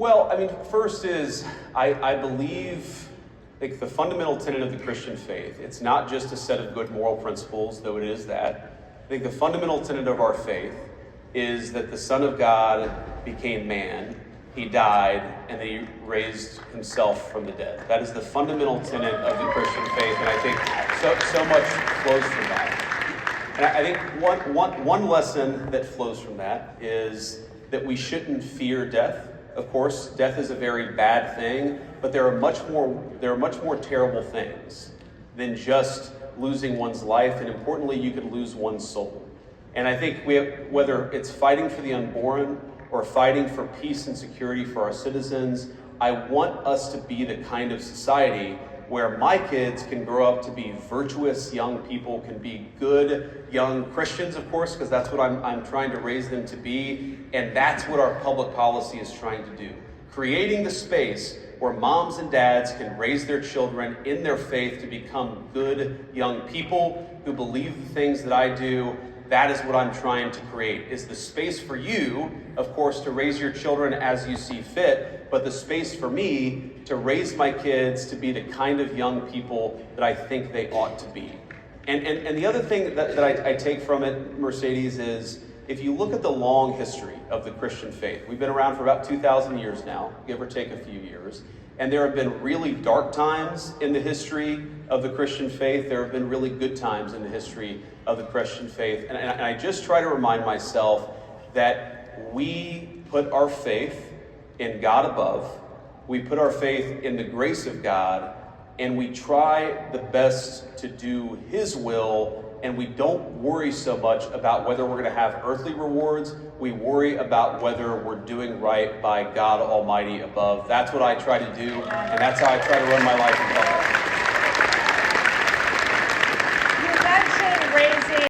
Well, I mean, first is I believe like the fundamental tenet of the Christian faith. It's not just a set of good moral principles, though it is that. I think the fundamental tenet of our faith is that the Son of God became man, he died, and then he raised himself from the dead. That is the fundamental tenet of the Christian faith, and I think so much flows from that. And I think one lesson that flows from that is that we shouldn't fear death. Of course, death is a very bad thing, but there are much more terrible things than just losing one's life, and importantly, you could lose one's soul. And I think whether it's fighting for the unborn or fighting for peace and security for our citizens, I want us to be the kind of society where my kids can grow up to be virtuous young people, can be good young Christians, of course, because that's what I'm trying to raise them to be. And that's what our public policy is trying to do. Creating the space where moms and dads can raise their children in their faith to become good young people who believe the things that I do. That is what I'm trying to create, is the space for you, of course, to raise your children as you see fit, but the space for me to raise my kids to be the kind of young people that I think they ought to be. And the other thing that I take from it, Mercedes, is if you look at the long history of the Christian faith, we've been around for about 2,000 years now, give or take a few years, and there have been really dark times in the history of the Christian faith. There have been really good times in the history of the Christian faith. And I just try to remind myself that we put our faith in God above, we put our faith in the grace of God, and we try the best to do His will, and we don't worry so much about whether we're going to have earthly rewards. We worry about whether we're doing right by God Almighty above. That's what I try to do, and that's how I try to run my life in public.